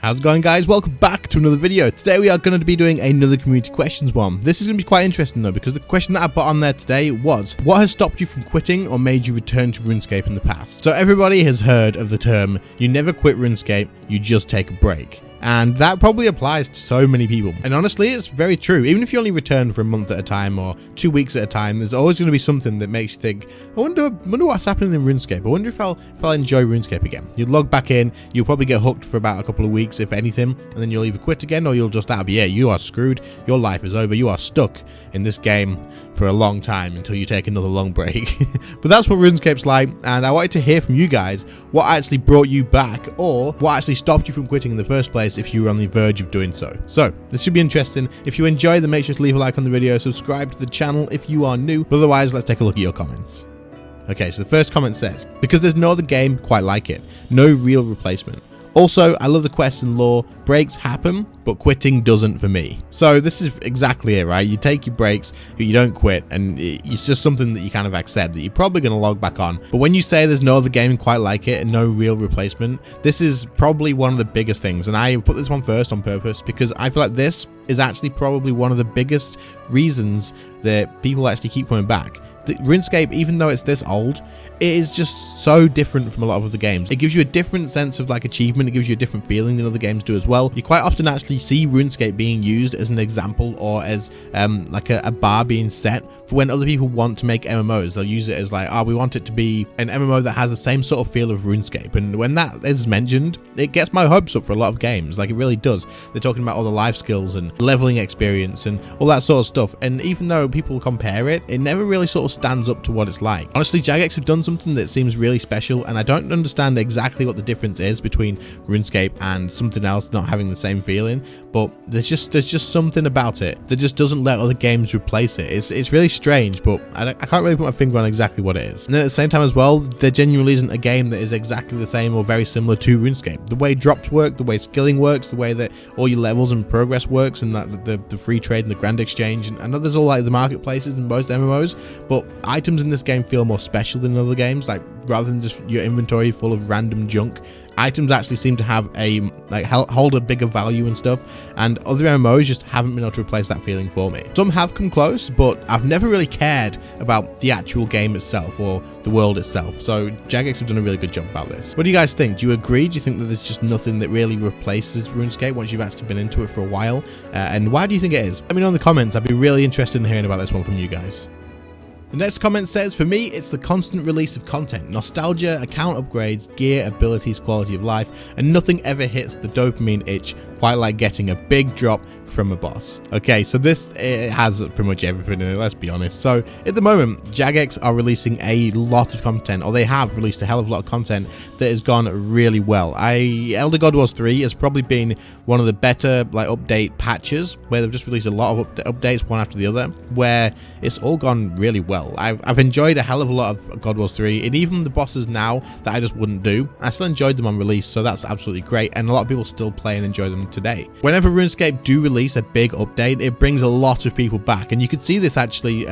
How's it going, guys? Welcome back to another video. Today we are going to be doing another community questions one. This is going to be quite interesting though, because the question that I put on there today was, what has stopped you from quitting or made you return to RuneScape in the past? So everybody has heard of the term, you never quit RuneScape, you just take a break. And that probably applies to so many people. And honestly, it's very true. Even if you only return for a month at a time or 2 weeks at a time, there's always going to be something that makes you think, I wonder what's happening in RuneScape. I wonder if I'll enjoy RuneScape again. You log back in, you'll probably get hooked for about a couple of weeks, if anything, and then you'll either quit again or you'll just yeah, you are screwed. Your life is over. You are stuck in this game for a long time until you take another long break. But that's what RuneScape's like, and I wanted to hear from you guys what actually brought you back or what actually stopped you from quitting in the first place if you were on the verge of doing so. So this should be interesting. If you enjoy, then make sure to leave a like on the video, subscribe to the channel if you are new, but otherwise let's take a look at your comments. Okay, so the first comment says, because there's no other game quite like it, no real replacement. Also, I love the quest and lore, breaks happen, but quitting doesn't for me. So this is exactly it, right? You take your breaks, but you don't quit, and it's just something that you kind of accept that you're probably going to log back on. But when you say there's no other game quite like it and no real replacement, this is probably one of the biggest things. And I put this one first on purpose because I feel like this is actually probably one of the biggest reasons that people actually keep coming back. RuneScape, even though it's this old, it is just so different from a lot of other games. It gives you a different sense of like achievement. It gives you a different feeling than other games do as well. You quite often actually see RuneScape being used as an example or as like a bar being set for when other people want to make MMOs. They'll use it as like, oh, we want it to be an MMO that has the same sort of feel of RuneScape. And when that is mentioned, it gets my hopes up for a lot of games. Like it really does. They're talking about all the life skills and leveling experience and all that sort of stuff. And even though people compare it, it never really sort of stands up to what it's like. Honestly, Jagex have done something that seems really special, and I don't understand exactly what the difference is between RuneScape and something else not having the same feeling, but there's just something about it that just doesn't let other games replace it. It's really strange, but I can't really put my finger on exactly what it is. And then at the same time as well, there genuinely isn't a game that is exactly the same or very similar to RuneScape. The way drops work, the way skilling works, the way that all your levels and progress works, and that the free trade and the grand exchange, and I know there's all like the marketplaces in most MMOs, but items in this game feel more special than other games. Like rather than just your inventory full of random junk, items actually seem to have hold a bigger value and stuff, and other MMOs just haven't been able to replace that feeling for me. Some have come close, but I've never really cared about the actual game itself or the world itself. So Jagex have done a really good job about this. What do you guys think? Do you agree? Do you think that there's just nothing that really replaces RuneScape once you've actually been into it for a while? And why do you think it is? Let me know in the comments. I'd be really interested in hearing about this one from you guys. The next comment says, for me, it's the constant release of content, nostalgia, account upgrades, gear, abilities, quality of life, and nothing ever hits the dopamine itch quite like getting a big drop from a boss. Okay, so it has pretty much everything in it, let's be honest. So at the moment, Jagex are releasing a lot of content, or they have released a hell of a lot of content that has gone really well. Elder God Wars 3 has probably been one of the better like update patches, where they've just released a lot of updates one after the other, where it's all gone really well. I've enjoyed a hell of a lot of God Wars 3, and even the bosses now that I just wouldn't do, I still enjoyed them on release, so that's absolutely great, and a lot of people still play and enjoy them today. Whenever RuneScape do release a big update, it brings a lot of people back, and you could see this actually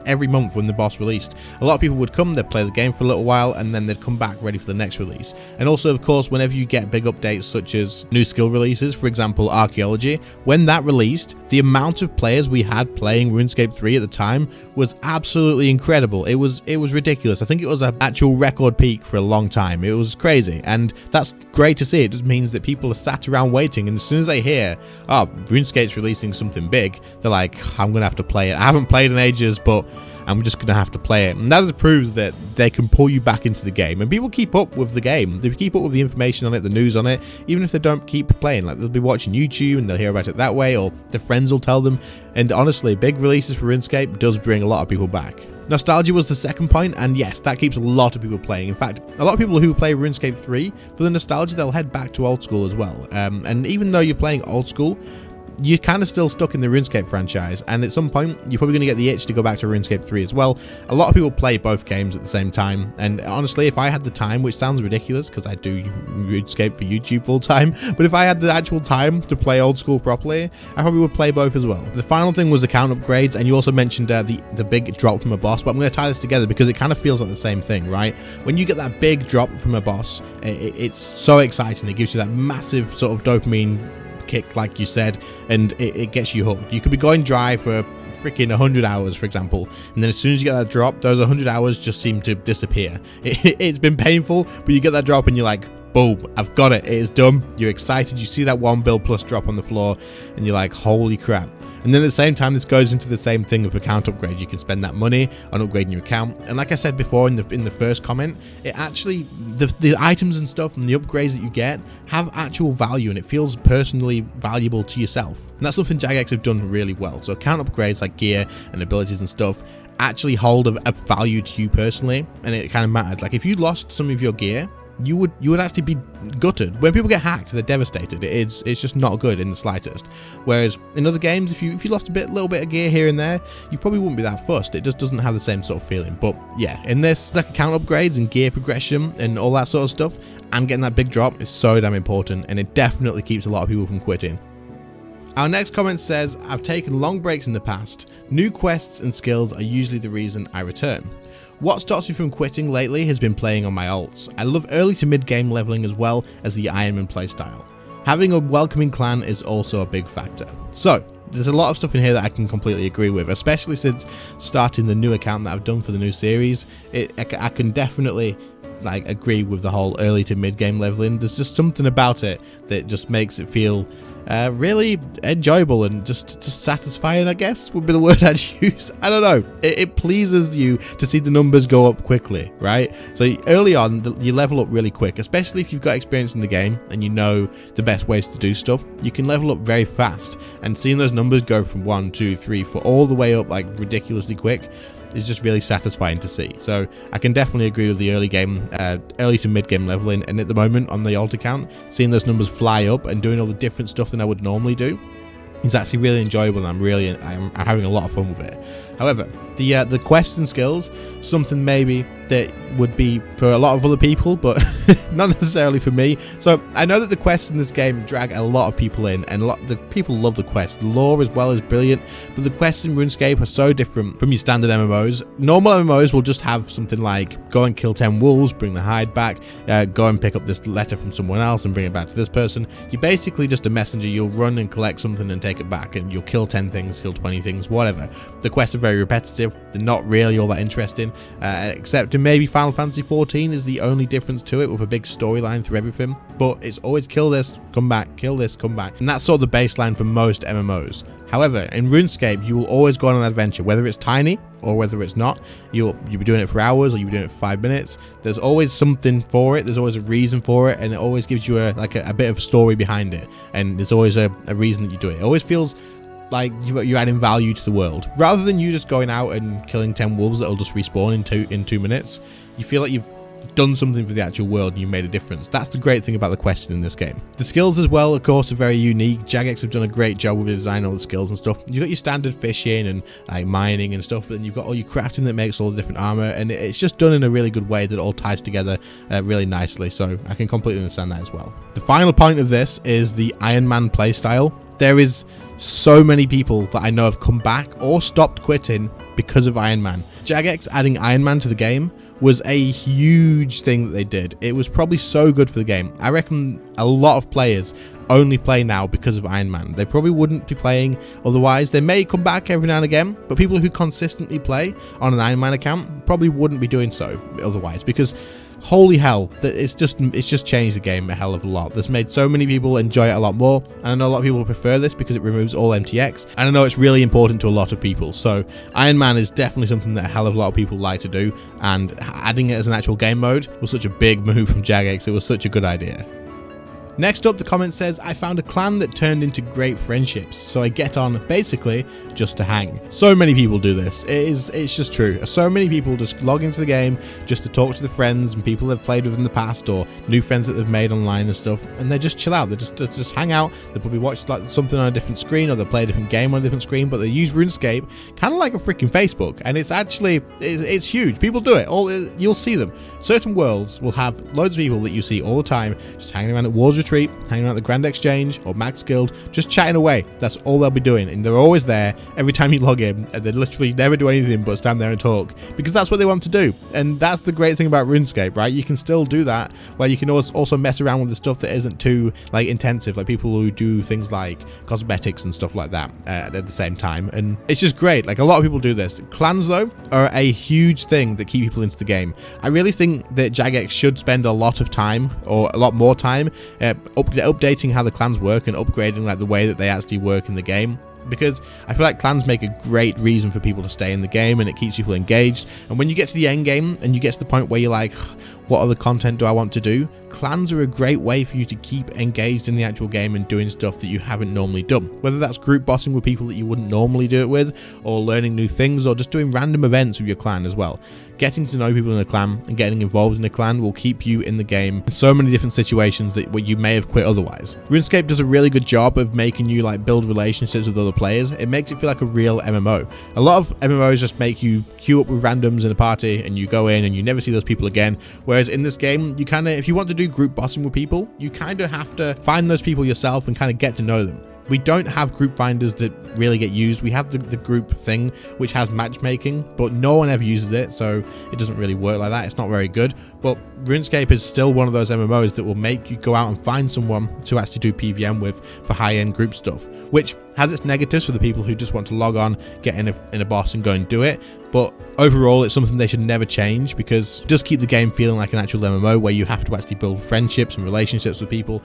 every month when the boss released. A lot of people would come, they'd play the game for a little while, and then they'd come back ready for the next release. And also, of course, whenever you get big updates such as new skill releases, for example Archaeology, when that released, the amount of players we had playing RuneScape 3 at the time was absolutely incredible. It was ridiculous. I think it was an actual record peak for a long time. It was crazy, and that's great to see. It just means that people are sat around waiting, and as soon as they hear, oh, RuneScape's releasing something big, they're like, I'm gonna have to play it. I haven't played in ages, but I'm just gonna have to play it. And that just proves that they can pull you back into the game, and people keep up with the game. They keep up with the information on it, the news on it, even if they don't keep playing. Like they'll be watching YouTube and they'll hear about it that way, or their friends will tell them. And honestly, big releases for RuneScape does bring a lot of people back. Nostalgia was the second point, and yes, that keeps a lot of people playing. In fact, a lot of people who play RuneScape 3, for the nostalgia, they'll head back to old school as well. And even though you're playing old school, you're kind of still stuck in the RuneScape franchise, and at some point you're probably going to get the itch to go back to RuneScape 3 as well. A lot of people play both games at the same time, and honestly, if I had the time, which sounds ridiculous because I do RuneScape for YouTube full time, but if I had the actual time to play old school properly, I probably would play both as well. The final thing was account upgrades, and you also mentioned the big drop from a boss, but I'm going to tie this together because it kind of feels like the same thing, right? When you get that big drop from a boss, it's so exciting. It gives you that massive sort of dopamine kick, like you said, and it gets you hooked. You could be going dry for freaking 100 hours, for example, and then as soon as you get that drop, those 100 hours just seem to disappear. It's been painful, but you get that drop and you're like, boom, I've got it. It is done. You're excited. You see that 1 build plus drop on the floor and you're like, holy crap. And then at the same time, this goes into the same thing of account upgrade. You can spend that money on upgrading your account. And like I said before in the first comment, it actually, the items and stuff and the upgrades that you get have actual value, and it feels personally valuable to yourself. And that's something Jagex have done really well. So account upgrades like gear and abilities and stuff actually hold a value to you personally, and it kind of matters. Like if you lost some of your gear, you would actually be gutted. When people get hacked, they're devastated. It's just not good in the slightest. Whereas in other games, if you lost a little bit of gear here and there, you probably wouldn't be that fussed. It just doesn't have the same sort of feeling. But yeah, in this, like account upgrades and gear progression and all that sort of stuff, and getting that big drop is so damn important, and it definitely keeps a lot of people from quitting. Our next comment says, I've taken long breaks in the past. New quests and skills are usually the reason I return. What stops me from quitting lately has been playing on my alts. I love early to mid game leveling as well as the Ironman playstyle. Having a welcoming clan is also a big factor. So there's a lot of stuff in here that I can completely agree with, especially since starting the new account that I've done for the new series. I can definitely agree with the whole early to mid game leveling. There's just something about it that just makes it feel really enjoyable and just satisfying, I guess would be the word I'd use. I don't know. It pleases you to see the numbers go up quickly, right? So early on, you level up really quick, especially if you've got experience in the game and you know the best ways to do stuff. You can level up very fast, and seeing those numbers go from 1, 2, 3, 4 all the way up like ridiculously quick is just really satisfying to see. So I can definitely agree with the early to mid game leveling, and at the moment on the alt account, seeing those numbers fly up and doing all the different stuff than I would normally do is actually really enjoyable, and I'm having a lot of fun with it. However, the quests and skills, something maybe that would be for a lot of other people, but not necessarily for me. So I know that the quests in this game drag a lot of people in, and the people love the quests. The lore as well is brilliant, but the quests in RuneScape are so different from your standard MMOs. Normal MMOs will just have something like go and kill 10 wolves, bring the hide back, go and pick up this letter from someone else and bring it back to this person. You're basically just a messenger. You'll run and collect something and take it back, and you'll kill 10 things, kill 20 things, whatever. The quests are very repetitive. They're not really all that interesting, except in maybe Final Fantasy 14 is the only difference to it, with a big storyline through everything. But it's always kill this, come back, kill this, come back, and that's sort of the baseline for most MMOs. However, in RuneScape, you will always go on an adventure, whether it's tiny or whether it's not. You'll be doing it for hours, or you'll be doing it for 5 minutes. There's always something for it. There's always a reason for it, and it always gives you a bit of a story behind it. And there's always a reason that you do it. It always feels like you're adding value to the world, rather than you just going out and killing 10 wolves that'll just respawn in 2 minutes. You feel like you've done something for the actual world and you made a difference. That's the great thing about the question in this game. The skills as well, of course, are very unique. Jagex have done a great job with the design, all the skills and stuff. You've got your standard fishing and like mining and stuff, but then you've got all your crafting that makes all the different armor, and it's just done in a really good way that it all ties together really nicely. So I can completely understand that as well. The final point of this is the Iron Man playstyle. There is so many people that I know have come back or stopped quitting because of Iron Man. Jagex adding Iron Man to the game was a huge thing that they did. It was probably so good for the game. I reckon a lot of players only play now because of Iron Man. They probably wouldn't be playing otherwise. They may come back every now and again, but people who consistently play on an Iron Man account probably wouldn't be doing so otherwise, because holy hell, it's just changed the game a hell of a lot. That's made so many people enjoy it a lot more, and I know a lot of people prefer this because it removes all MTX, and I know it's really important to a lot of people. So Iron Man is definitely something that a hell of a lot of people like to do, and adding it as an actual game mode was such a big move from Jagex. It was such a good idea. Next up, the comment says, I found a clan that turned into great friendships, so I get on basically just to hang. So many people do this. It's just true. So many people just log into the game just to talk to the friends and people they've played with in the past, or new friends that they've made online and stuff, and they just chill out. They just hang out. They probably watch like something on a different screen, or they play a different game on a different screen, but they use RuneScape kind of like a freaking Facebook, and it's actually it's huge. People do it. You'll see them. Certain worlds will have loads of people that you see all the time just hanging around at Wars Retreat, hanging around at the Grand Exchange or Max Guild, just chatting away. That's all they'll be doing, and they're always there every time you log in, and they literally never do anything but stand there and talk, because that's what they want to do. And that's the great thing about RuneScape, right? You can still do that, where you can also mess around with the stuff that isn't too like intensive, like people who do things like cosmetics and stuff like that at the same time, and it's just great. Like, a lot of people do this. Clans though are a huge thing that keep people into the game. I really think that Jagex should spend a lot of time, or a lot more time, updating how the clans work and upgrading like the way that they actually work in the game, because I feel like clans make a great reason for people to stay in the game, and it keeps people engaged. And when you get to the end game and you get to the point where you're like, what other content do I want to do? Clans are a great way for you to keep engaged in the actual game and doing stuff that you haven't normally done. Whether that's group bossing with people that you wouldn't normally do it with, or learning new things, or just doing random events with your clan as well. Getting to know people in a clan and getting involved in a clan will keep you in the game in so many different situations that you may have quit otherwise. RuneScape does a really good job of making you like build relationships with other players. It makes it feel like a real MMO. A lot of MMOs just make you queue up with randoms in a party and you go in and you never see those people again. Whereas in this game, you kind of, if you want to do group bossing with people, you kind of have to find those people yourself and kind of get to know them. We don't have group finders that really get used. We have the group thing, which has matchmaking, but no one ever uses it, so it doesn't really work like that. It's not very good. But RuneScape is still one of those MMOs that will make you go out and find someone to actually do PVM with for high-end group stuff, which has its negatives for the people who just want to log on, get in a boss and go and do it. But overall, it's something they should never change, because it does keep the game feeling like an actual MMO where you have to actually build friendships and relationships with people,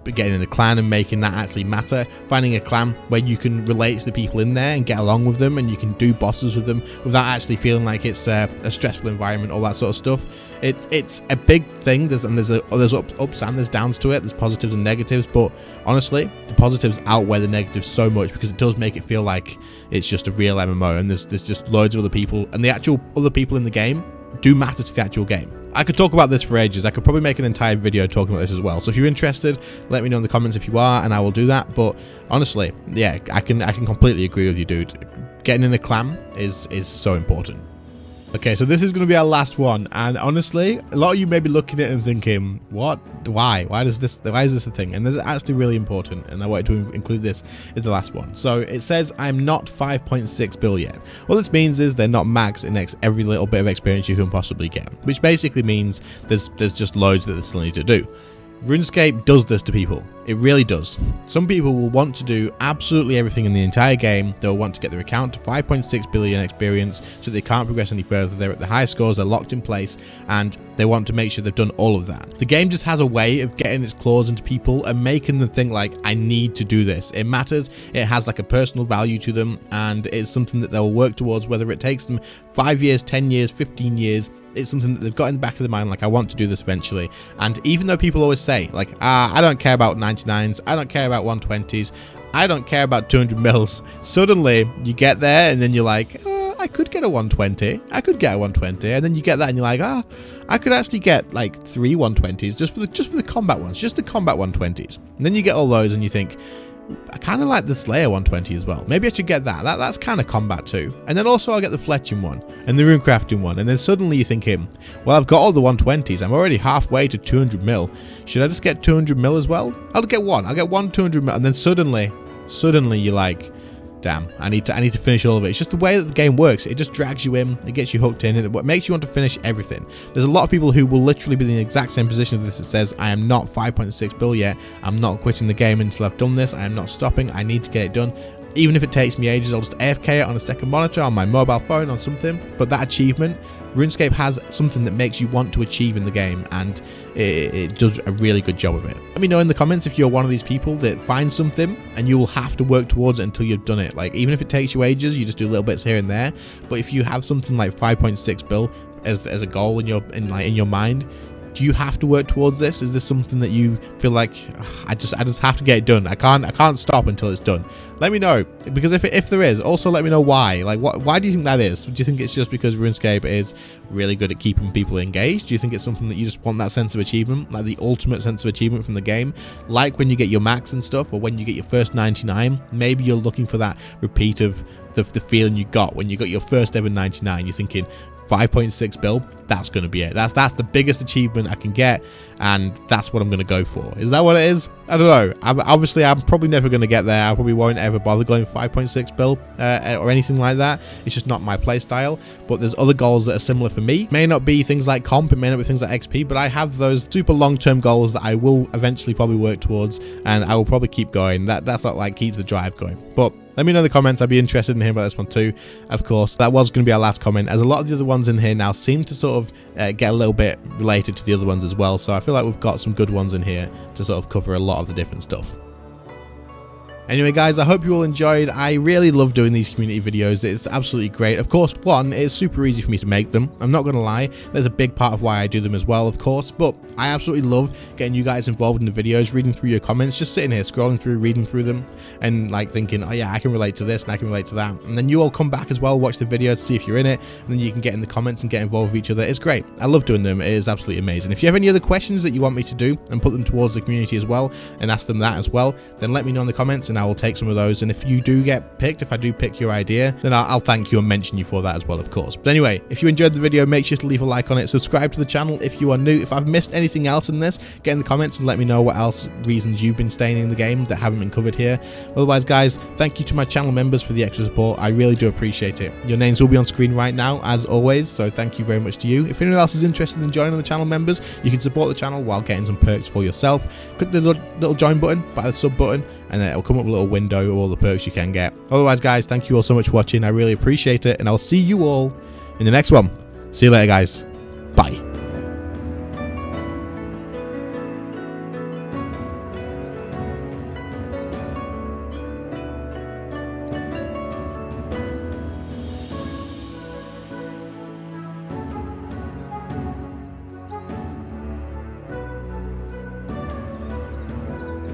getting in a clan and making that actually matter, finding a clan where you can relate to the people in there and get along with them, and you can do bosses with them without actually feeling like it's a stressful environment, all that sort of stuff. It's a big thing. There's ups and there's downs to it. There's positives and negatives, but honestly, the positives outweigh the negatives so much, because it does make it feel like it's just a real MMO, and there's just loads of other people, and the actual other people in the game do matter to the actual game. I could talk about this for ages. I could probably make an entire video talking about this as well. So if you're interested, let me know in the comments if you are, and I will do that. But honestly, yeah, I can completely agree with you, dude. Getting in a clan is so important. Okay, so this is going to be our last one, and honestly, a lot of you may be looking at it and thinking, what? Why is this a thing? And this is actually really important, and I wanted to include this as the last one. So it says, I'm not 5.6 bill yet. What this means is they're not max in every little bit of experience you can possibly get, which basically means there's just loads that they still need to do. RuneScape does this to people. It really does. Some people will want to do absolutely everything in the entire game. They'll want to get their account to 5.6 billion experience so they can't progress any further. They're at the high scores, they're locked in place, and they want to make sure they've done all of that. The game just has a way of getting its claws into people and making them think like, I need to do this. It matters. It has like a personal value to them, and it's something that they'll work towards, whether it takes them 5 years, 10 years, 15 years. It's something that they've got in the back of their mind, like, I want to do this eventually. And even though people always say, like, I don't care about 99s, I don't care about 120s, I don't care about 200 mils, suddenly you get there and then you're like, I could get a 120, I could get a 120, and then you get that and you're like, I could actually get like 3 120s just for the combat ones, just the combat 120s. And then you get all those and you think, I kind of like the Slayer 120 as well. Maybe I should get that. That's kind of combat too. And then also I'll get the Fletching one and the Runecrafting one. And then suddenly you're thinking, well, I've got all the 120s. I'm already halfway to 200 mil. Should I just get 200 mil as well? I'll get one. I'll get one 200 mil. And then suddenly you're like, damn, I need to finish all of it. It's just the way that the game works. It just drags you in, it gets you hooked in, and it makes you want to finish everything. There's a lot of people who will literally be in the exact same position as this. It says, I am not 5.6 bill yet. I'm not quitting the game until I've done this. I am not stopping. I need to get it done. Even if it takes me ages, I'll just AFK it on a second monitor, on my mobile phone, on something. But that achievement, RuneScape has something that makes you want to achieve in the game, and it does a really good job of it. Let me know in the comments if you're one of these people that finds something and you will have to work towards it until you've done it. Like, even if it takes you ages, you just do little bits here and there. But if you have something like 5.6 bill as a goal in your mind, Do you have to work towards this? Is this something that you feel like I just have to get it done? I can't stop until it's done. Let me know, because if there is, also let me know why. Like, why do you think that is? Do you think it's just because RuneScape is really good at keeping people engaged? Do you think it's something that you just want that sense of achievement, like the ultimate sense of achievement from the game, like when you get your max and stuff, or when you get your first 99? Maybe you're looking for that repeat of the feeling you got when you got your first ever 99. You're thinking 5.6 bill, that's going to be it. That's the biggest achievement I can get, and that's what I'm going to go for. Is that what it is? I don't know. Obviously, I'm probably never going to get there. I probably won't ever bother going 5.6 bill or anything like that. It's just not my play style. But there's other goals that are similar for me. It may not be things like comp, it may not be things like XP, but I have those super long-term goals that I will eventually probably work towards, and I will probably keep going. That's what like keeps the drive going. But let me know in the comments. I'd be interested in hearing about this one too. Of course, that was going to be our last comment, as a lot of the other ones in here now seem to sort of get a little bit related to the other ones as well. So I feel like we've got some good ones in here to sort of cover a lot of the different stuff. Anyway, guys, I hope you all enjoyed. I really love doing these community videos. It's absolutely great. Of course, one, it's super easy for me to make them. I'm not going to lie. There's a big part of why I do them as well, of course. But I absolutely love getting you guys involved in the videos, reading through your comments, just sitting here, scrolling through, reading through them, and like thinking, oh yeah, I can relate to this and I can relate to that. And then you all come back as well, watch the video to see if you're in it, and then you can get in the comments and get involved with each other. It's great. I love doing them. It is absolutely amazing. If you have any other questions that you want me to do and put them towards the community as well, and ask them that as well, then let me know in the comments and I will take some of those. And if you do get picked, if I do pick your idea, then I'll thank you and mention you for that as well, of course. But anyway, if you enjoyed the video, make sure to leave a like on it, subscribe to the channel if you are new. If I've missed anything else in this, get in the comments and let me know what else reasons you've been staying in the game that haven't been covered here. Otherwise, guys, thank you to my channel members for the extra support. I really do appreciate it. Your names will be on screen right now, as always, so thank you very much to you. If anyone else is interested in joining the channel members, you can support the channel while getting some perks for yourself. Click the little join button by the sub button, and then it'll come up with a little window of all the perks you can get. Otherwise, guys, thank you all so much for watching. I really appreciate it, and I'll see you all in the next one. See you later, guys. Bye.